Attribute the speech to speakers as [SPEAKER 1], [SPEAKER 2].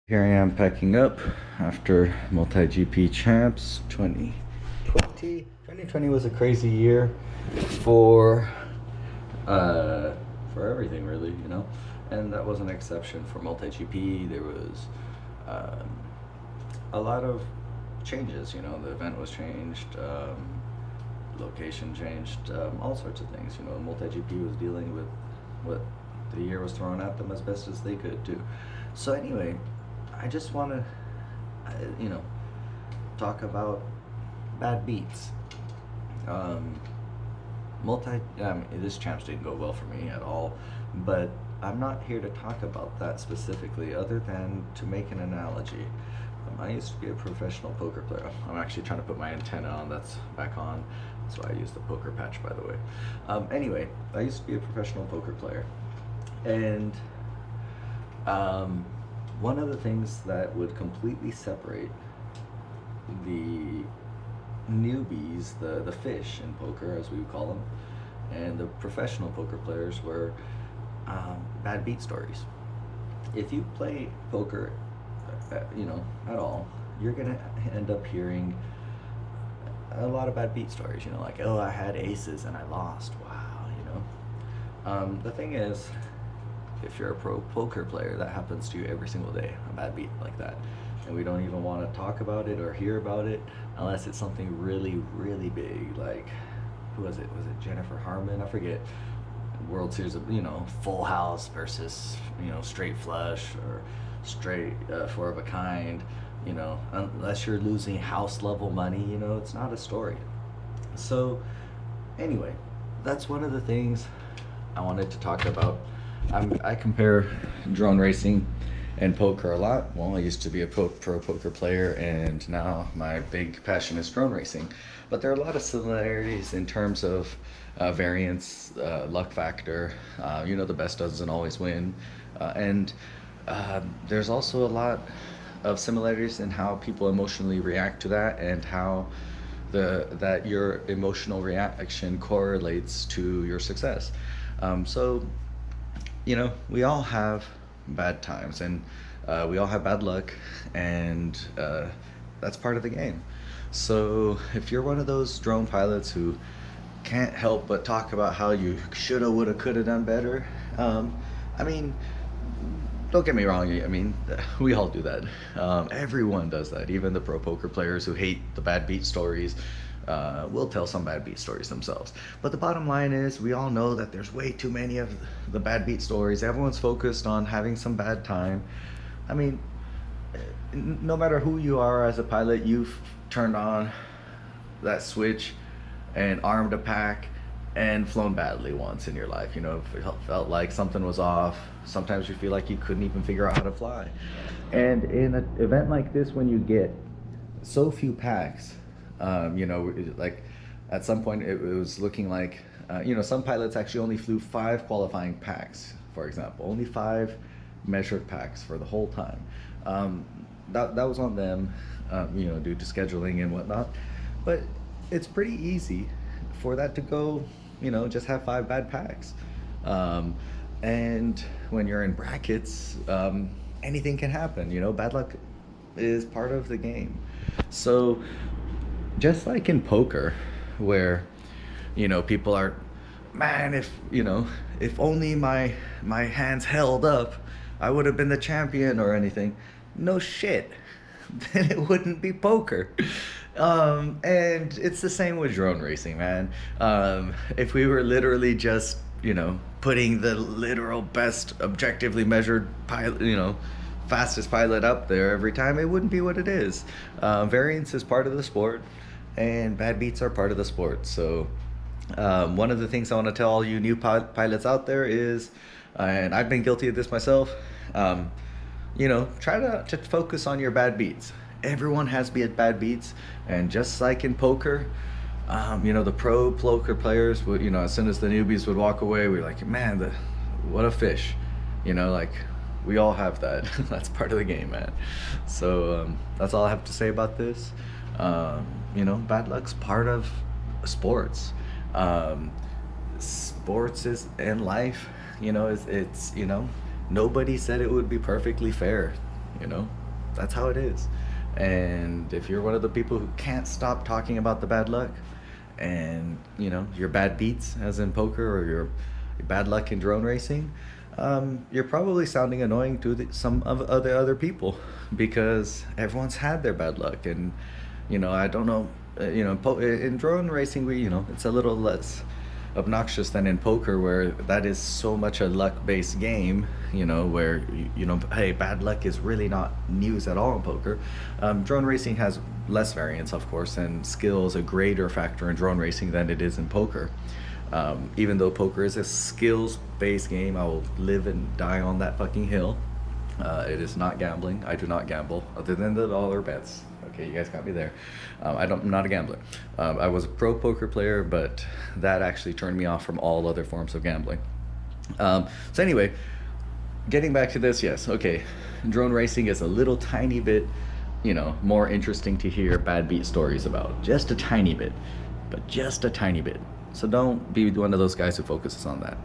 [SPEAKER 1] Here I am packing up after MultiGP Champs 2020. 2020 was a crazy year for for everything really, and that was an exception for MultiGP. There was um, a lot of changes. The event was changed, location changed, all sorts of things. MultiGP was dealing with what the year was throwing at them as best as they could do. So anyway, I just want to, you know, talk about bad beats. Um, this champs didn't go well for me at all, but I'm not here to talk about that specifically, other than to make an analogy. I used to be a professional poker player. I'm actually trying to put my antenna on. That's back on. That's why I use the poker patch, by the way. Anyway, I used to be a professional poker player, and um, one of the things that would completely separate the newbies, the fish in poker, as we would call them, and the professional poker players were bad beat stories. If you play poker, at all, you're gonna end up hearing a lot of bad beat stories. Like, oh, I had aces and I lost. Wow. The thing is, if you're a pro poker player, that happens to you every single day, a bad beat like that. And we don't even want to talk about it or hear about it unless it's something really, really big. Like, who was it? Was it Jennifer Harmon? I forget. World Series of, Full House versus, straight flush or straight four of a kind. Unless you're losing house level money, it's not a story. So, anyway, that's one of the things I wanted to talk about. I compare drone racing and poker a lot. Well, I used to be a pro poker player, and now my big passion is drone racing. But there are a lot of similarities in terms of variance, luck factor. The best doesn't always win. And there's also a lot of similarities in how people emotionally react to that, and how that your emotional reaction correlates to your success. So we all have bad times, and we all have bad luck, and that's part of the game. So if you're one of those drone pilots who can't help but talk about how you shoulda, woulda, coulda done better, I mean, don't get me wrong. I mean, we all do that. Everyone does that. Even the pro poker players who hate the bad beat stories will tell some bad beat stories themselves. But the bottom line is, we all know that there's way too many of the bad beat stories. Everyone's focused on having some bad time. I mean, no matter who you are as a pilot, you've turned on that switch and armed a pack and flown badly once in your life. It felt like something was off. Sometimes you feel like you couldn't even figure out how to fly. And in an event like this, when you get so few packs, like at some point it was looking like, some pilots actually only flew 5 qualifying packs, for example, only 5 measured packs for the whole time. That was on them, due to scheduling and whatnot. But it's pretty easy for that to go, just have 5 bad packs. And when you're in brackets, anything can happen. Bad luck is part of the game. So just like in poker, where people are, man, if only my hands held up, I would have been the champion or anything. No shit. Then it wouldn't be poker. And it's the same with drone racing, man. If we were literally just, putting the literal best objectively measured pilot, fastest pilot up there every time, it wouldn't be what it is. Variance is part of the sport, and bad beats are part of the sport. So one of the things I want to tell all you new pilots out there is, and I've been guilty of this myself, try to focus on your bad beats. Everyone has bad beats, and just like in poker, the pro poker players would, as soon as the newbies would walk away, we're like, man, what a fish. Like, we all have that. That's part of the game, man. So that's all I have to say about this. Bad luck's part of sports. Sports is in life. It's nobody said it would be perfectly fair. you know? That's how it is. And if you're one of the people who can't stop talking about the bad luck, and you know, your bad beats, as in poker, or your bad luck in drone racing, you're probably sounding annoying to some of other people, because everyone's had their bad luck. And you know, I don't know, in drone racing, we, you know, it's a little less obnoxious than in poker, where that is so much a luck-based game, you know, where you know, hey, bad luck is really not news at all in poker. Drone racing has less variance, of course, and skill is a greater factor in drone racing than it is in poker. Even though poker is a skills-based game, I will live and die on that fucking hill. It is not gambling. I do not gamble, other than the dollar bets. Okay, you guys got me there. I'm not a gambler. I was a pro poker player, but that actually turned me off from all other forms of gambling. So anyway, getting back to this, yes, okay, drone racing is a little tiny bit, you know, more interesting to hear bad beat stories about. Just a tiny bit, but just a tiny bit. So don't be one of those guys who focuses on that.